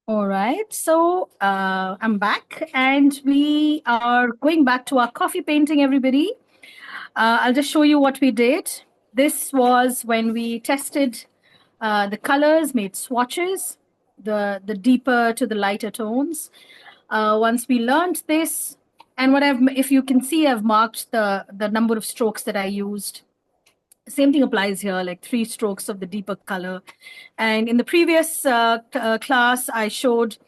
All right, so I'm back and we are going back to our coffee painting, everybody. I'll just show you what we did. This was when we tested the colors, made swatches, the deeper to the lighter tones. Once we learned this, and if you can see, I've marked the number of strokes that I used. Same thing applies here, like 3 strokes of the deeper color. And in the previous class, I showed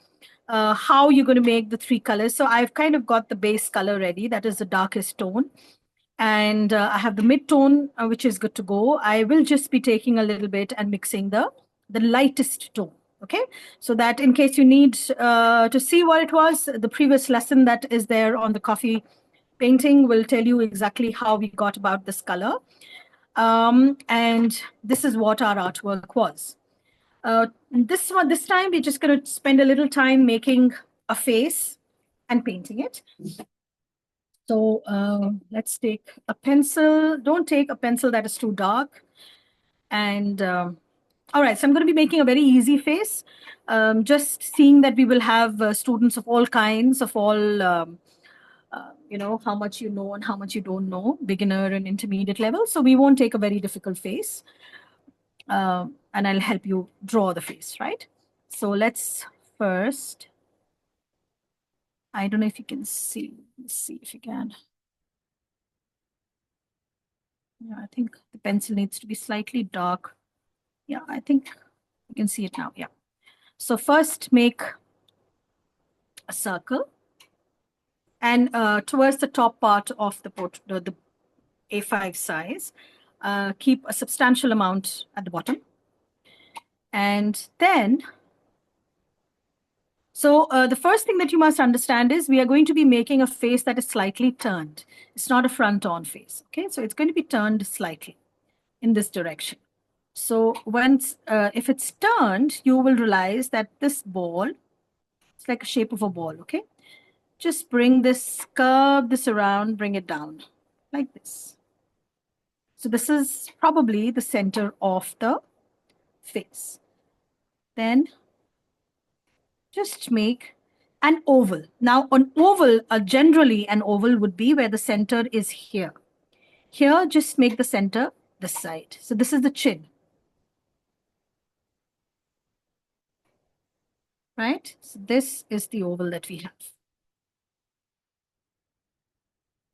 how you're going to make the 3 colors. So I've kind of got the base color ready. That is the darkest tone. And I have the mid tone, which is good to go. I will just be taking a little bit and mixing the lightest tone. Okay, so that in case you need to see what it was, the previous lesson that is there on the coffee painting will tell you exactly how we got about this color. And this is what our artwork was. This time we're just going to spend a little time making a face and painting it. So let's take a pencil. Don't take a pencil that is too dark. And all right, so I'm going to be making a very easy face. Just seeing that we will have students of all kinds, of all how much you know and how much you don't know, beginner and intermediate level. So we won't take a very difficult face. And I'll help you draw the face, right? So let's first, I don't know if you can see. Let's see if you can. Yeah, I think the pencil needs to be slightly dark. Yeah, I think you can see it now. Yeah. So first make a circle. And towards the top part of the A5 size, keep a substantial amount at the bottom. And then, so the first thing that you must understand is we are going to be making a face that is slightly turned. It's not a front-on face, okay? So it's going to be turned slightly in this direction. So if it's turned, you will realize that this ball, it's like a shape of a ball, okay? Just curve this around, bring it down like this. So this is probably the center of the face. Then just make an oval. Now an oval, generally an oval would be where the center is here. Here, just make the center this side. So this is the chin. Right? So this is the oval that we have.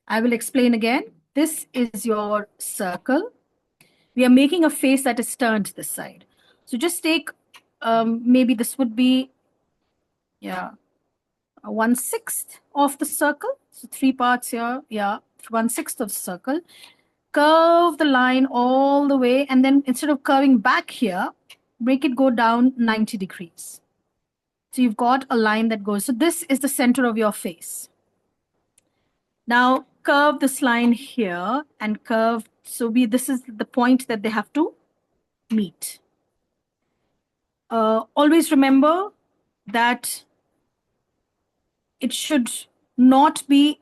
I will explain again. This is your circle. We are making a face that is turned this side. So just take, maybe this would be, yeah, 1/6 of the circle. So 3 parts here, yeah, 1/6 of the circle. Curve the line all the way, and then instead of curving back here, make it go down 90 degrees. So you've got a line that goes, so this is the center of your face. Now curve this line here and curve, so this is the point that they have to meet. Always remember that it should not be,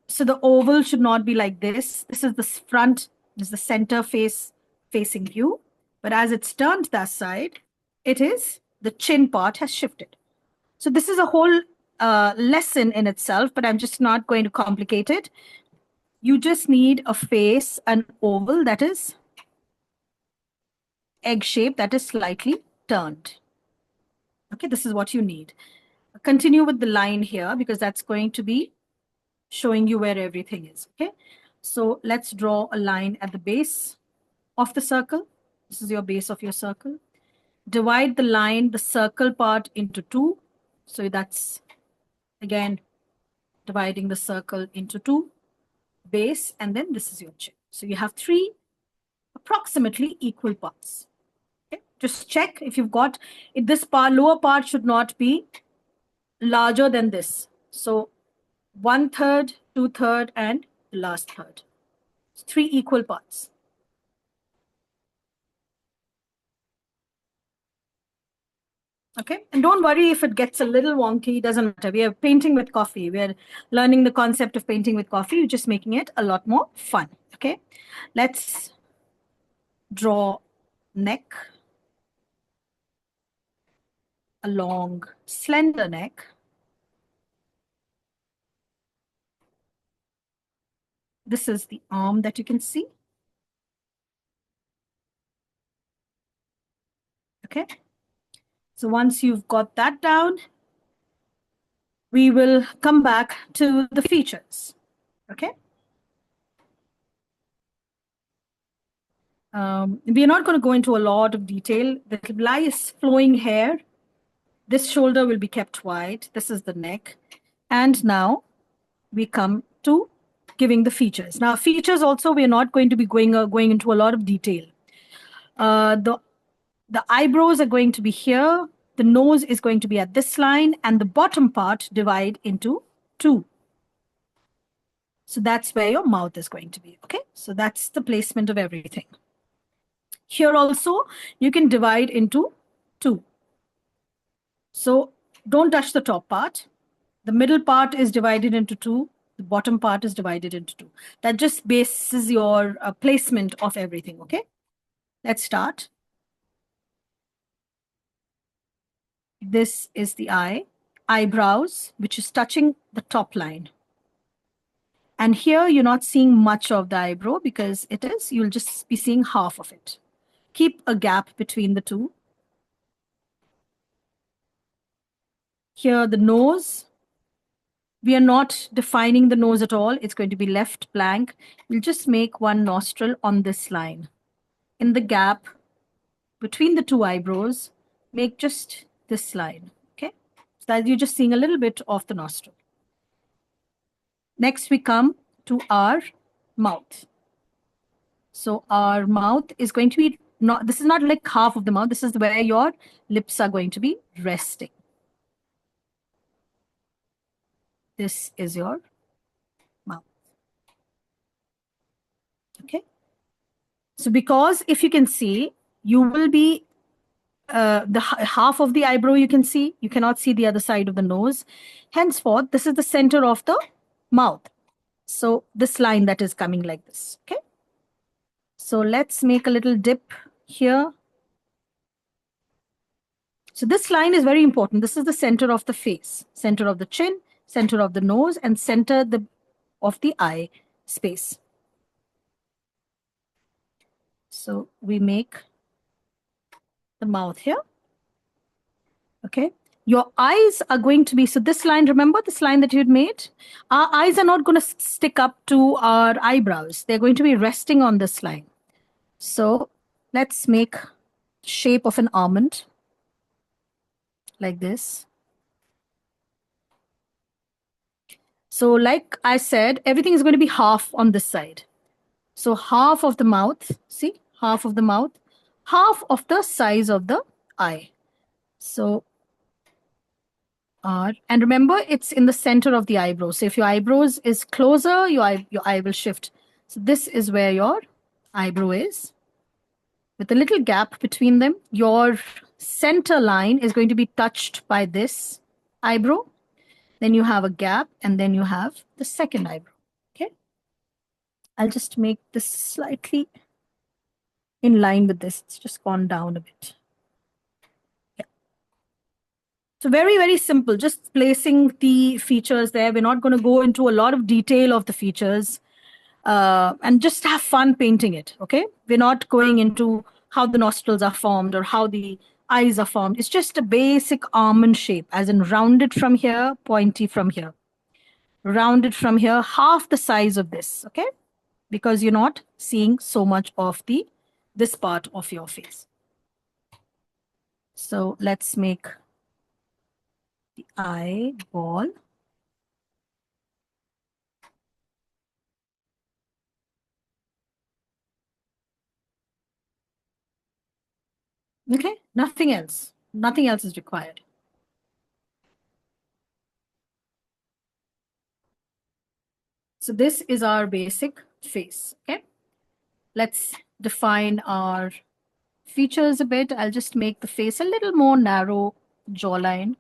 so the oval should not be like this. This is the front, this is the center face facing you. But as it's turned that side, the chin part has shifted. So this is a whole lesson in itself, but I'm just not going to complicate it. You just need a face, an oval that is egg shape, that is slightly turned. Okay, this is what you need. Continue with the line here because that's going to be showing you where everything is. Okay, so let's draw a line at the base of the circle. This is your base of your circle. Divide the line, the circle part, into 2. So that's, again, dividing the circle into 2, base, and then this is your chin. So you have 3 approximately equal parts. Okay? Just check if you've got, this lower part should not be larger than this. So 1/3, 2/3, and the last third. It's 3 equal parts. Okay, and don't worry if it gets a little wonky, it doesn't matter. We are painting with coffee. We are learning the concept of painting with coffee. You're just making it a lot more fun. Okay, let's draw neck. a long, slender neck. This is the arm that you can see. Okay. So once you've got that down, we will come back to the features. Okay. We are not going to go into a lot of detail. The nice flowing hair. This shoulder will be kept wide. This is the neck. And now we come to giving the features. Now, features also, we are not going to be going into a lot of detail. The eyebrows are going to be here. The nose is going to be at this line, and the bottom part divide into two. So that's where your mouth is going to be. Okay. So that's the placement of everything. Here also, you can divide into two. So don't touch the top part. The middle part is divided into two. The bottom part is divided into two. That just bases your placement of everything. Okay. Let's start. This is the eyebrows, which is touching the top line. And here you're not seeing much of the eyebrow because you'll just be seeing half of it. Keep a gap between the two. Here, the nose. We are not defining the nose at all. It's going to be left blank. We'll just make one nostril on this line. In the gap between the two eyebrows, make just this line. Okay. So that you're just seeing a little bit of the nostril. Next, we come to our mouth. So our mouth is going to be this is not like half of the mouth. This is where your lips are going to be resting. This is your mouth. Okay. So because if you can see, you will be the half of the eyebrow you can see. You cannot see the other side of the nose. Henceforth, this is the center of the mouth. So this line that is coming like this. Okay. So let's make a little dip here. So this line is very important. This is the center of the face, center of the chin, center of the nose, and center of the eye space. So we make the mouth here. Okay. Your eyes are going to be, so this line, remember this line that you had made? Our eyes are not going to stick up to our eyebrows. They're going to be resting on this line. So let's make shape of an almond like this. So like I said, everything is going to be half on this side. So half of the mouth, see, half of the mouth, half of the size of the eye. So and remember, it's in the center of the eyebrow. So if your eyebrows is closer, your eye will shift. So this is where your eyebrow is. With a little gap between them, your center line is going to be touched by this eyebrow. Then you have a gap, and then you have the second eyebrow. Okay. I'll just make this slightly in line with this. It's just gone down a bit. So very, very simple, just placing the features there. We're not going to go into a lot of detail of the features and just have fun painting it, okay? We're not going into how the nostrils are formed or how the eyes are formed. It's just a basic almond shape, as in rounded from here, pointy from here. Rounded from here, half the size of this, okay? Because you're not seeing so much of this part of your face. So let's make the eyeball. Okay, nothing else. Nothing else is required. So this is our basic face, okay? Let's define our features a bit. I'll just make the face a little more narrow, jawline.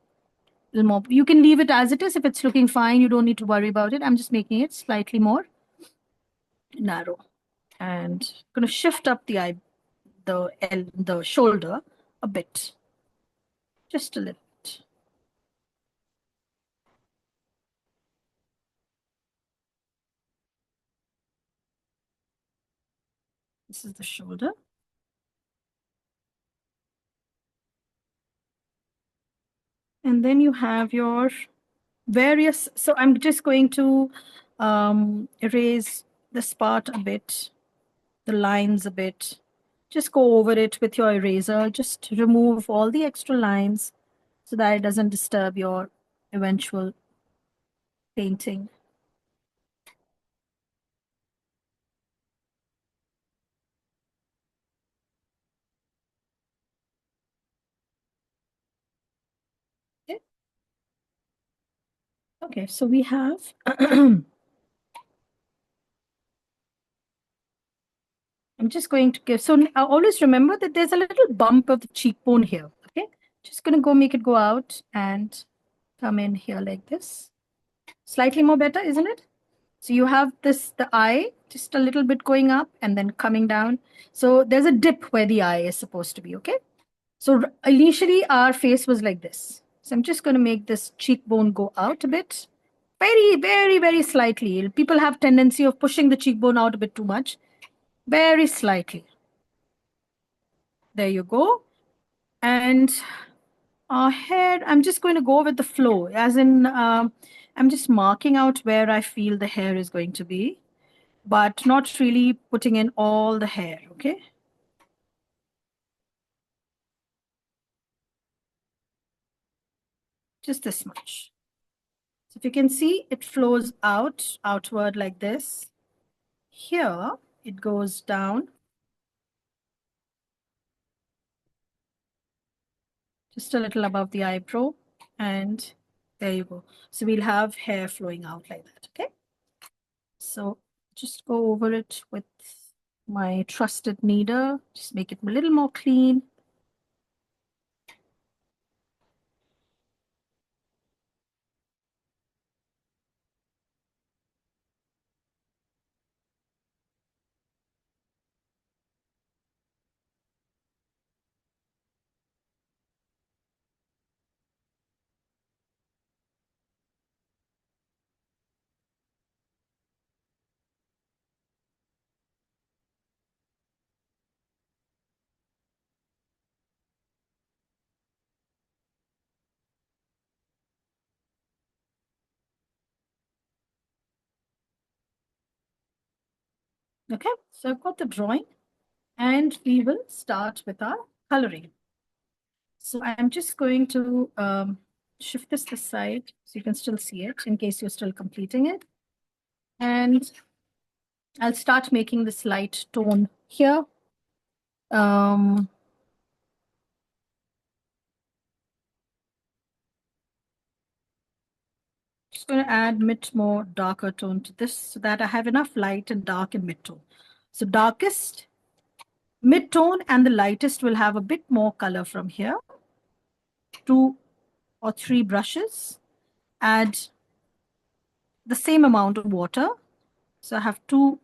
A little more. You can leave it as it is. If it's looking fine, you don't need to worry about it. I'm just making it slightly more narrow. And I'm going to shift up the shoulder a bit. Just a little. This is the shoulder. And then you have your various, so I'm just going to erase this part a bit, the lines a bit. Just go over it with your eraser. Just remove all the extra lines so that it doesn't disturb your eventual painting. Okay, okay, so we have I'm just going to give, so always remember that there's a little bump of the cheekbone here, okay? Just gonna go make it go out and come in here like this. Slightly more better, isn't it? So you have this, the eye, just a little bit going up and then coming down. So there's a dip where the eye is supposed to be, okay? So initially our face was like this. So I'm just gonna make this cheekbone go out a bit. Very, very, very slightly. People have tendency of pushing the cheekbone out a bit too much. Very slightly. There you go. And our hair, I'm just going to go with the flow, as in, I'm just marking out where I feel the hair is going to be, but not really putting in all the hair, okay? Just this much. So if you can see, it flows outward like this. Here, it goes down, just a little above the eyebrow, and there you go. So we'll have hair flowing out like that, okay? So just go over it with my trusted kneader, just make it a little more clean. Okay, so I've got the drawing and we will start with our coloring. So I'm just going to shift this side so you can still see it in case you're still completing it. And I'll start making this light tone here. Just going to add bit more darker tone to this so that I have enough light and dark and mid-tone. So darkest, mid-tone, and the lightest will have a bit more color from here. 2 or 3 brushes. Add the same amount of water. So I have 2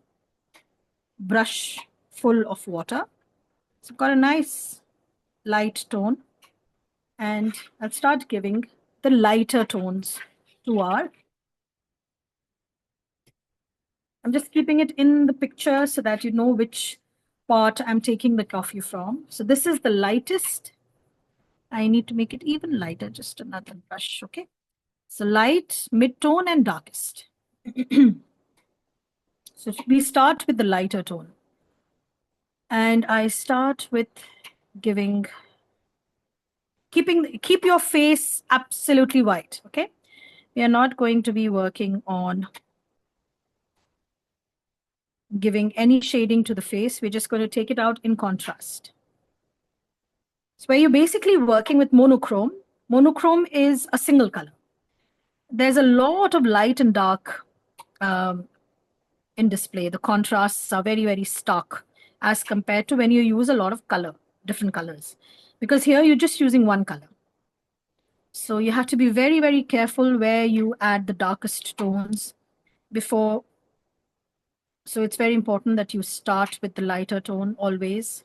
brush full of water. So I've got a nice light tone. And I'll start giving the lighter tones to our. I'm just keeping it in the picture so that you know which part I'm taking the coffee from. So this is the lightest. I need to make it even lighter, just another brush, okay? So light, mid-tone, and darkest. So we start with the lighter tone. And I start with giving, keep your face absolutely white, okay? We are not going to be working on giving any shading to the face. We're just going to take it out in contrast. So where you're basically working with monochrome. Monochrome is a single color. There's a lot of light and dark in display. The contrasts are very, very stark as compared to when you use a lot of color, different colors. Because here you're just using one color. So you have to be very, very careful where you add the darkest tones before. So it's very important that you start with the lighter tone always.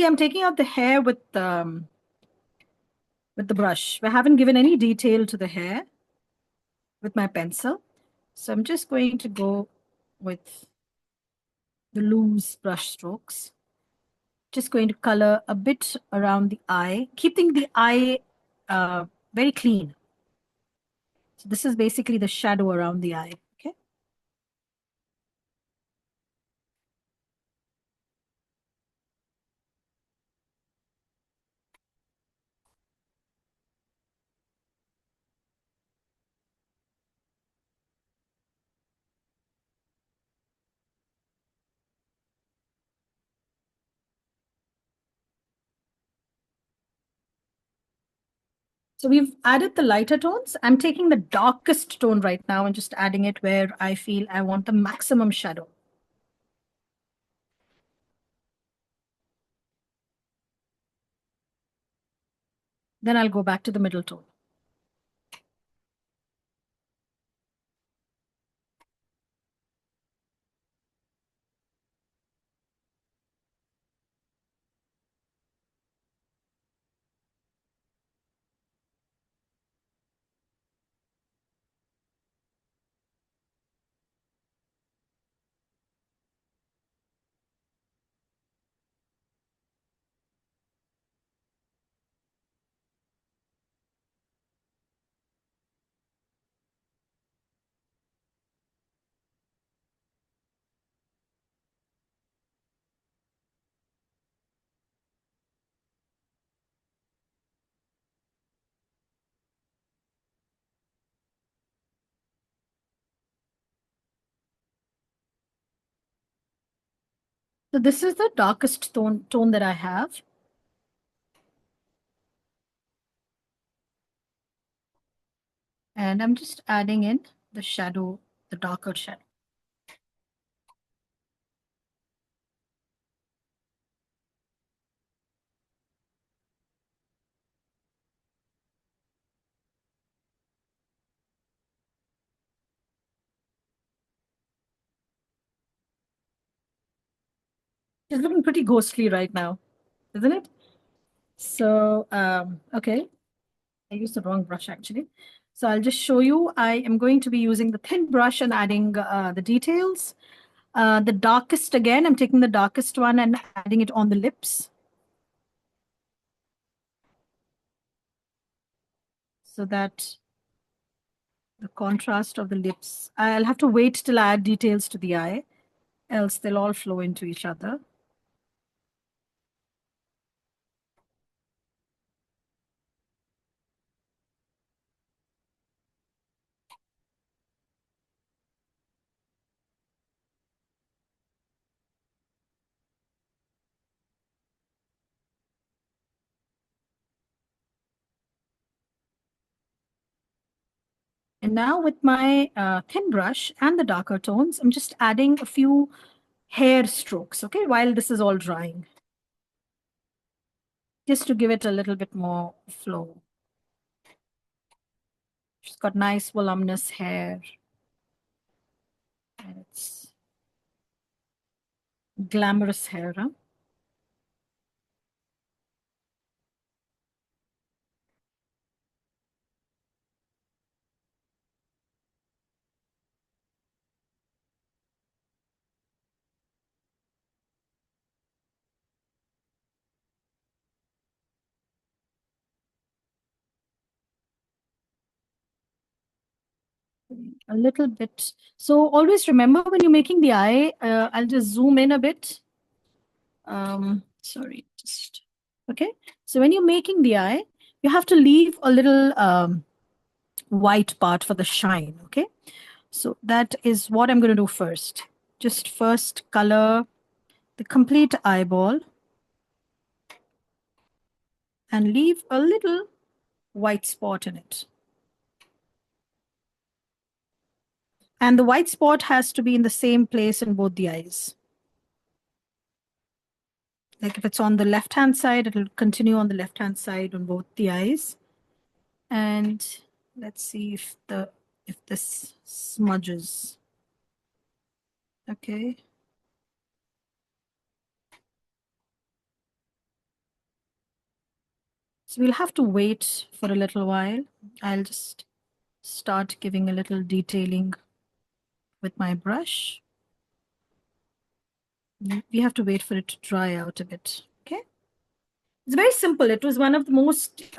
See, I'm taking out the hair with the brush. We haven't given any detail to the hair with my pencil. So I'm just going to go with the loose brush strokes. Just going to color a bit around the eye, keeping the eye very clean. So this is basically the shadow around the eye. Okay. So we've added the lighter tones. I'm taking the darkest tone right now and just adding it where I feel I want the maximum shadow. Then I'll go back to the middle tone. So this is the darkest tone that I have. And I'm just adding in the shadow, the darker shadow. It's looking pretty ghostly right now, isn't it? So, okay, I used the wrong brush actually. So I'll just show you. I am going to be using the thin brush and adding the details. The darkest again, I'm taking the darkest one and adding it on the lips. So that the contrast of the lips, I'll have to wait till I add details to the eye, else they'll all flow into each other. And now with my thin brush and the darker tones, I'm just adding a few hair strokes, okay, while this is all drying, just to give it a little bit more flow. She's got nice voluminous hair. And it's glamorous hair, huh? A little bit. So always remember when you're making the eye, I'll just zoom in a bit. Sorry, just okay. So when you're making the eye, you have to leave a little white part for the shine, okay? So that is what I'm going to do first. Just first color the complete eyeball and leave a little white spot in it. And the white spot has to be in the same place in both the eyes. Like if it's on the left-hand side, it'll continue on the left-hand side on both the eyes. And let's see if this smudges. Okay. So we'll have to wait for a little while. I'll just start giving a little detailing with my brush. We have to wait for it to dry out a bit. Okay. It's very simple. It was one of the most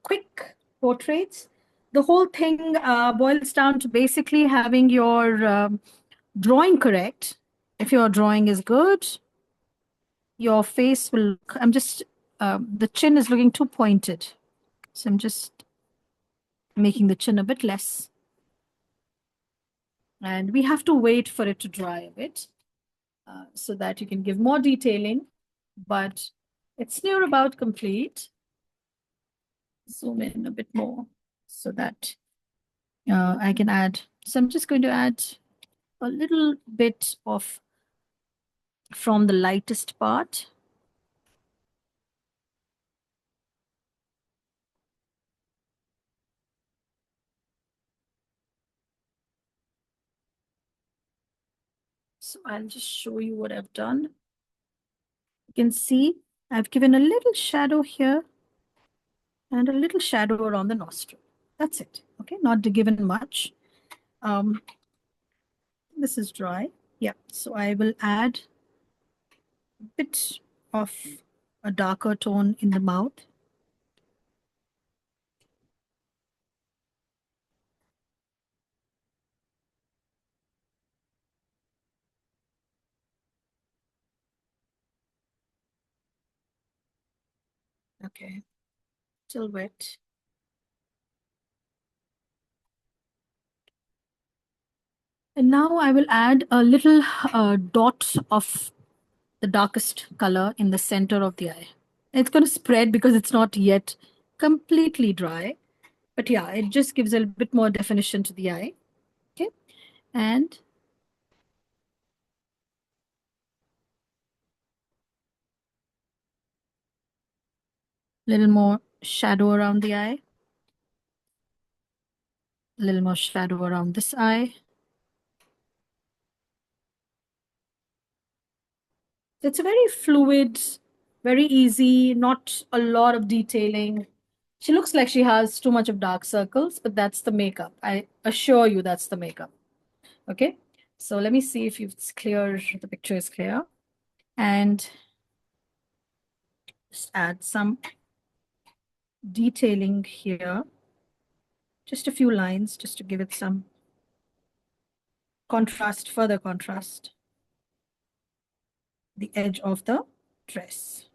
quick portraits. The whole thing boils down to basically having your drawing correct. If your drawing is good, your face will look, the chin is looking too pointed. So I'm just making the chin a bit less. And we have to wait for it to dry a bit so that you can give more detailing, but it's near about complete. Zoom in a bit more so that I can add. So I'm just going to add a little bit of from the lightest part. So I'll just show you what I've done. You can see I've given a little shadow here and a little shadow around the nostril. That's it. Okay, not given much. This is dry. Yeah, so I will add a bit of a darker tone in the mouth. Okay, still wet. And now I will add a little dot of the darkest color in the center of the eye. It's going to spread because it's not yet completely dry. But yeah, it just gives a bit more definition to the eye. Okay. And a little more shadow around the eye. A little more shadow around this eye. It's a very fluid, very easy, not a lot of detailing. She looks like she has too much of dark circles, but that's the makeup. I assure you that's the makeup. Okay. So let me see if it's clear, the picture is clear. And just add some detailing here. Just a few lines just to give it some contrast, further contrast. The edge of the dress.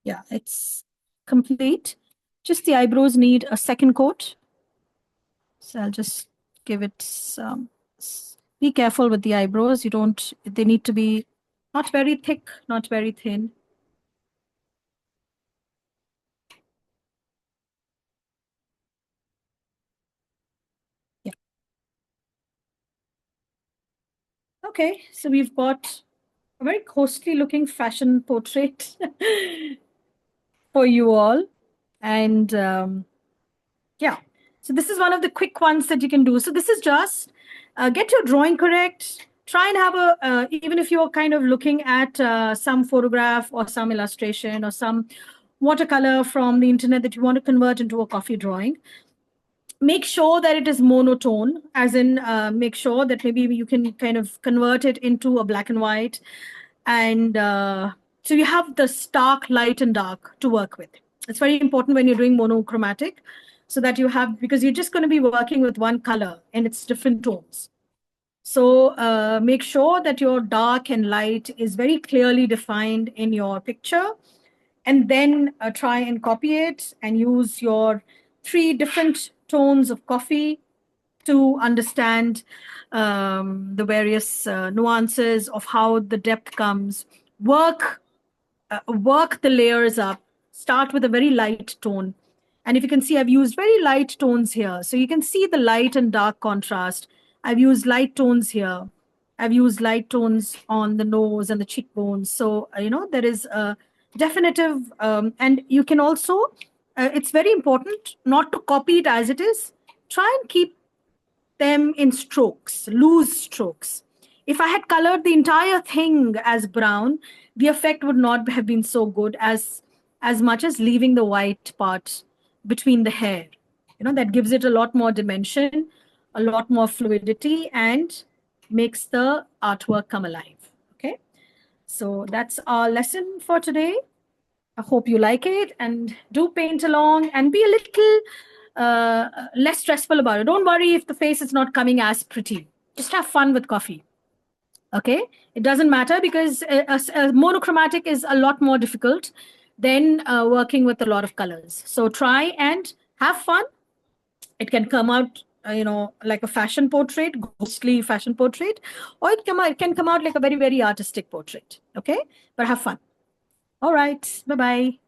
Yeah, it's complete. Just the eyebrows need a second coat. So I'll just give it some. Be careful with the eyebrows. They need to be not very thick, not very thin. Yeah. Okay, so we've got a very costly looking fashion portrait for you all. And yeah, so this is one of the quick ones that you can do. So this is just get your drawing correct. Try and have even if you're kind of looking at some photograph or some illustration or some watercolor from the internet that you want to convert into a coffee drawing, make sure that it is monotone, as in make sure that maybe you can kind of convert it into a black and white. And so you have the stark, light, and dark to work with. It's very important when you're doing monochromatic so that you have, because you're just going to be working with one color and it's different tones. So make sure that your dark and light is very clearly defined in your picture, and then try and copy it and use your 3 different tones of coffee to understand the various nuances of how the depth comes. Work the layers up. Start with a very light tone. And if you can see, I've used very light tones here. So you can see the light and dark contrast. I've used light tones here. I've used light tones on the nose and the cheekbones. So, there is definitive, and you can also, it's very important not to copy it as it is. Try and keep them in strokes, loose strokes. If I had colored the entire thing as brown, the effect would not have been so good as much as leaving the white part between the hair. That gives it a lot more dimension, a lot more fluidity, and makes the artwork come alive. Okay. So that's our lesson for today. I hope you like it and do paint along and be a little less stressful about it. Don't worry if the face is not coming as pretty. Just have fun with coffee. Okay, it doesn't matter because monochromatic is a lot more difficult than working with a lot of colors. So try and have fun. It can come out, like a fashion portrait, ghostly fashion portrait, or it can come out like a very, very artistic portrait. Okay, but have fun. All right, bye bye.